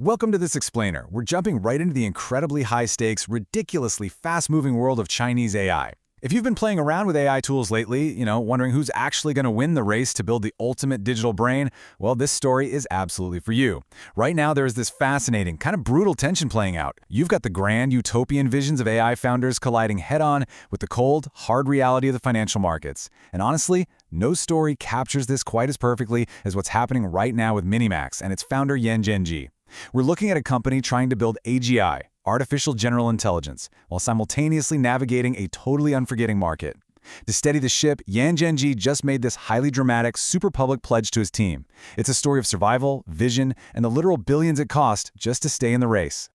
Welcome to this explainer. We're jumping right into the incredibly high-stakes, ridiculously fast-moving world of Chinese AI. If you've been playing around with AI tools lately, wondering who's actually going to win the race to build the ultimate digital brain, well, this story is absolutely for you. Right now, there is this fascinating, kind of brutal tension playing out. You've got the grand utopian visions of AI founders colliding head-on with the cold, hard reality of the financial markets. And honestly, no story captures this quite as perfectly as what's happening right now with MiniMax and its founder Yan Zhenji. We're looking at a company trying to build AGI, artificial general intelligence, while simultaneously navigating a totally unforgiving market. To steady the ship, Yan Zhenji just made this highly dramatic, super public pledge to his team. It's a story of survival, vision, and the literal billions it cost just to stay in the race.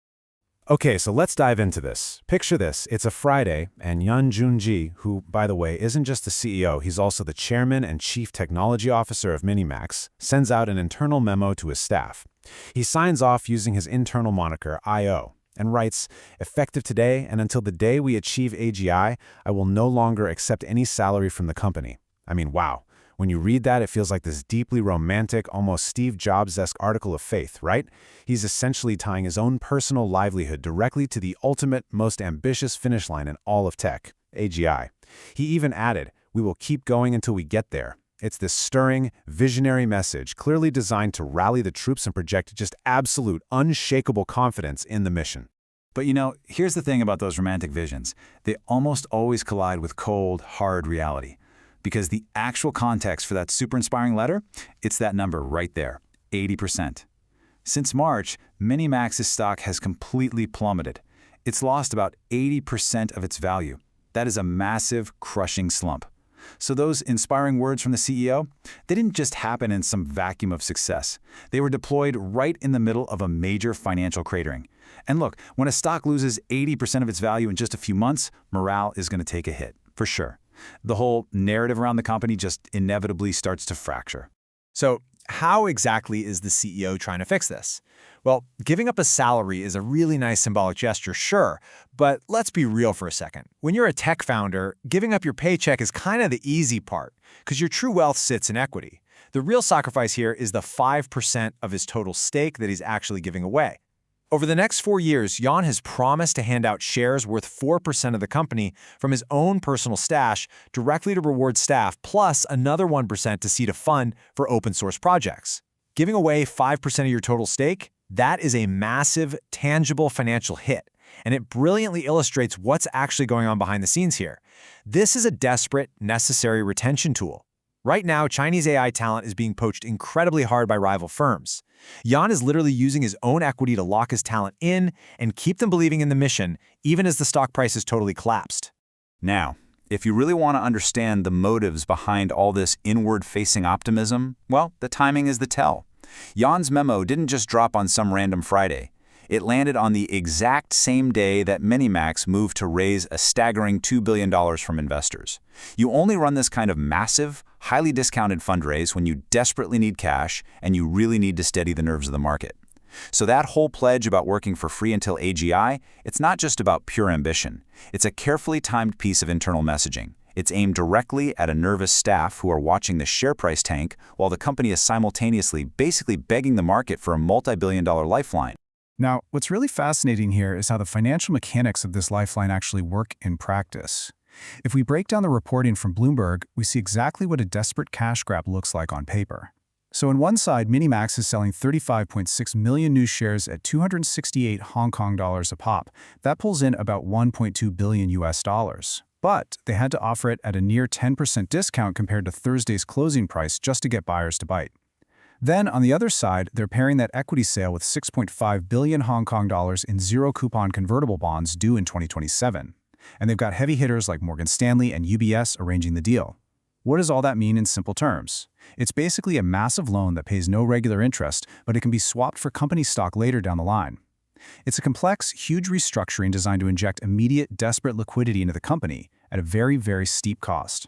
Okay, so let's dive into this. Picture this, it's a Friday, and Yan Zhenji, who, by the way, isn't just the CEO, he's also the chairman and chief technology officer of MiniMax, sends out an internal memo to his staff. He signs off using his internal moniker, IO, and writes, "Effective today and until the day we achieve AGI, I will no longer accept any salary from the company." I mean, wow. When you read that, it feels like this deeply romantic, almost Steve Jobs-esque article of faith, right? He's essentially tying his own personal livelihood directly to the ultimate, most ambitious finish line in all of tech, AGI. He even added, "We will keep going until we get there." It's this stirring, visionary message clearly designed to rally the troops and project just absolute, unshakable confidence in the mission. But here's the thing about those romantic visions. They almost always collide with cold, hard reality. Because the actual context for that super inspiring letter, it's that number right there, 80%. Since March, MiniMax's stock has completely plummeted. It's lost about 80% of its value. That is a massive, crushing slump. So those inspiring words from the CEO, they didn't just happen in some vacuum of success. They were deployed right in the middle of a major financial cratering. And look, when a stock loses 80% of its value in just a few months, morale is going to take a hit, for sure. The whole narrative around the company just inevitably starts to fracture. So how exactly is the CEO trying to fix this? Well, giving up a salary is a really nice symbolic gesture, sure, but let's be real for a second. When you're a tech founder, giving up your paycheck is kind of the easy part, because your true wealth sits in equity. The real sacrifice here is the 5% of his total stake that he's actually giving away. Over the next 4 years, Yan has promised to hand out shares worth 4% of the company from his own personal stash directly to reward staff, plus another 1% to seed a fund for open-source projects. Giving away 5% of your total stake? That is a massive, tangible financial hit, and it brilliantly illustrates what's actually going on behind the scenes here. This is a desperate, necessary retention tool. Right now, Chinese AI talent is being poached incredibly hard by rival firms. Yan is literally using his own equity to lock his talent in and keep them believing in the mission, even as the stock price has totally collapsed. Now, if you really want to understand the motives behind all this inward-facing optimism, well, the timing is the tell. Yan's memo didn't just drop on some random Friday. It landed on the exact same day that MiniMax moved to raise a staggering $2 billion from investors. You only run this kind of massive, highly discounted fundraise when you desperately need cash and you really need to steady the nerves of the market. So that whole pledge about working for free until AGI, it's not just about pure ambition. It's a carefully timed piece of internal messaging. It's aimed directly at a nervous staff who are watching the share price tank while the company is simultaneously basically begging the market for a multi-billion-dollar lifeline. Now, what's really fascinating here is how the financial mechanics of this lifeline actually work in practice. If we break down the reporting from Bloomberg, we see exactly what a desperate cash grab looks like on paper. So on one side, MiniMax is selling 35.6 million new shares at 268 Hong Kong dollars a pop. That pulls in about 1.2 billion US dollars. But they had to offer it at a near 10% discount compared to Thursday's closing price just to get buyers to bite. Then, on the other side, they're pairing that equity sale with 6.5 billion Hong Kong dollars in zero-coupon convertible bonds due in 2027. And they've got heavy hitters like Morgan Stanley and UBS arranging the deal. What does all that mean in simple terms? It's basically a massive loan that pays no regular interest, but it can be swapped for company stock later down the line. It's a complex, huge restructuring designed to inject immediate, desperate liquidity into the company at a very, very steep cost.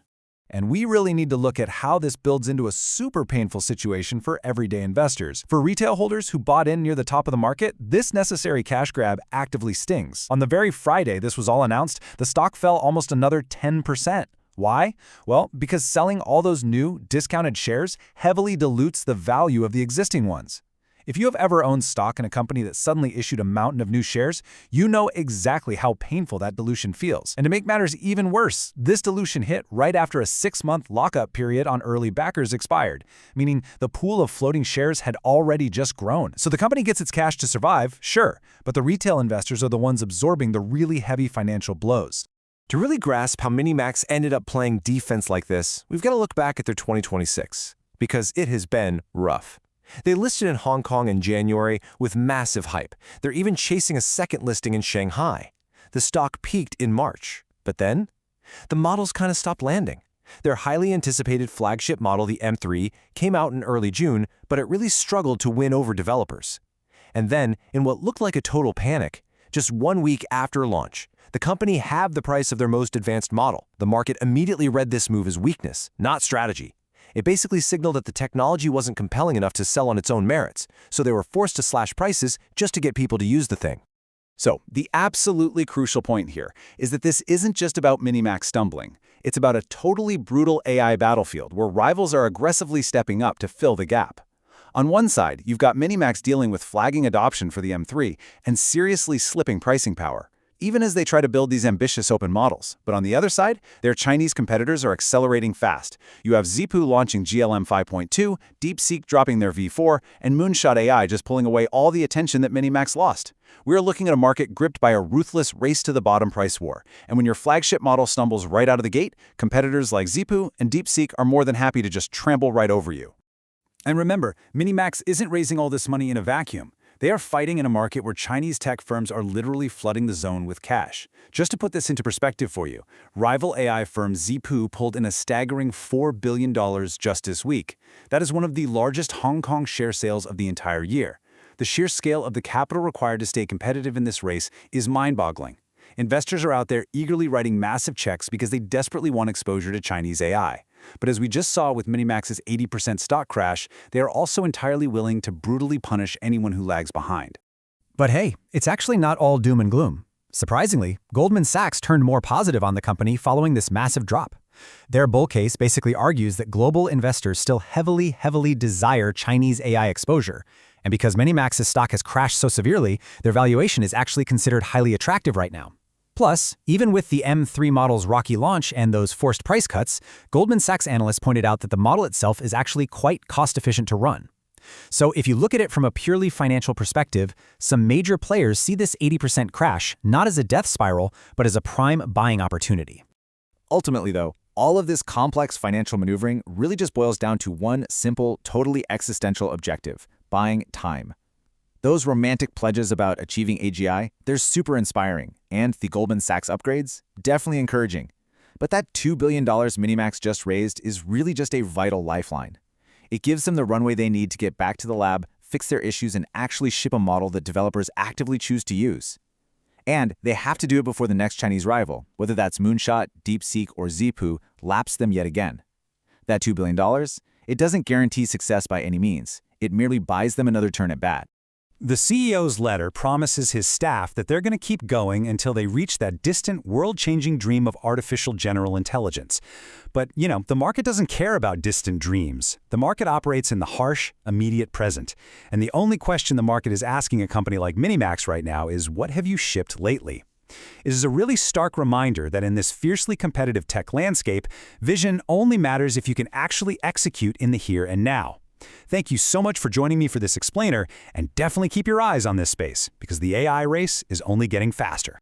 And we really need to look at how this builds into a super painful situation for everyday investors. For retail holders who bought in near the top of the market, this necessary cash grab actively stings. On the very Friday this was all announced, the stock fell almost another 10%. Why? Well, because selling all those new, discounted shares heavily dilutes the value of the existing ones. If you have ever owned stock in a company that suddenly issued a mountain of new shares, you know exactly how painful that dilution feels. And to make matters even worse, this dilution hit right after a 6-month lockup period on early backers expired, meaning the pool of floating shares had already just grown. So the company gets its cash to survive, sure, but the retail investors are the ones absorbing the really heavy financial blows. To really grasp how MiniMax ended up playing defense like this, we've got to look back at their 2026, because it has been rough. They listed in Hong Kong in January with massive hype. They're even chasing a second listing in Shanghai. The stock peaked in March, but then the models kind of stopped landing. Their highly anticipated flagship model, the M3, came out in early June, but it really struggled to win over developers. And then, in what looked like a total panic, just 1 week after launch, the company halved the price of their most advanced model. The market immediately read this move as weakness, not strategy. It basically signaled that the technology wasn't compelling enough to sell on its own merits, so they were forced to slash prices just to get people to use the thing. So, the absolutely crucial point here is that this isn't just about MiniMax stumbling. It's about a totally brutal AI battlefield where rivals are aggressively stepping up to fill the gap. On one side, you've got MiniMax dealing with flagging adoption for the M3 and seriously slipping pricing power, even as they try to build these ambitious open models. But on the other side, their Chinese competitors are accelerating fast. You have Zhipu launching GLM 5.2, DeepSeek dropping their V4, and Moonshot AI just pulling away all the attention that MiniMax lost. We're looking at a market gripped by a ruthless race-to-the-bottom price war. And when your flagship model stumbles right out of the gate, competitors like Zhipu and DeepSeek are more than happy to just trample right over you. And remember, MiniMax isn't raising all this money in a vacuum. They are fighting in a market where Chinese tech firms are literally flooding the zone with cash. Just to put this into perspective for you, rival AI firm Zhipu pulled in a staggering $4 billion just this week. That is one of the largest Hong Kong share sales of the entire year. The sheer scale of the capital required to stay competitive in this race is mind-boggling. Investors are out there eagerly writing massive checks because they desperately want exposure to Chinese AI. But as we just saw with MiniMax's 80% stock crash, they are also entirely willing to brutally punish anyone who lags behind. But hey, it's actually not all doom and gloom. Surprisingly, Goldman Sachs turned more positive on the company following this massive drop. Their bull case basically argues that global investors still heavily desire Chinese AI exposure. And because MiniMax's stock has crashed so severely, their valuation is actually considered highly attractive right now. Plus, even with the M3 model's rocky launch and those forced price cuts, Goldman Sachs analysts pointed out that the model itself is actually quite cost-efficient to run. So if you look at it from a purely financial perspective, some major players see this 80% crash not as a death spiral, but as a prime buying opportunity. Ultimately, though, all of this complex financial maneuvering really just boils down to one simple, totally existential objective: buying time. Those romantic pledges about achieving AGI, they're super inspiring, and the Goldman Sachs upgrades, definitely encouraging. But that $2 billion MiniMax just raised is really just a vital lifeline. It gives them the runway they need to get back to the lab, fix their issues, and actually ship a model that developers actively choose to use. And they have to do it before the next Chinese rival, whether that's Moonshot, DeepSeek, or Zhipu, laps them yet again. That $2 billion, it doesn't guarantee success by any means. It merely buys them another turn at bat. The CEO's letter promises his staff that they're going to keep going until they reach that distant, world-changing dream of artificial general intelligence. But, the market doesn't care about distant dreams. The market operates in the harsh, immediate present. And the only question the market is asking a company like MiniMax right now is, what have you shipped lately? It is a really stark reminder that in this fiercely competitive tech landscape, vision only matters if you can actually execute in the here and now. Thank you so much for joining me for this explainer, and definitely keep your eyes on this space, because the AI race is only getting faster.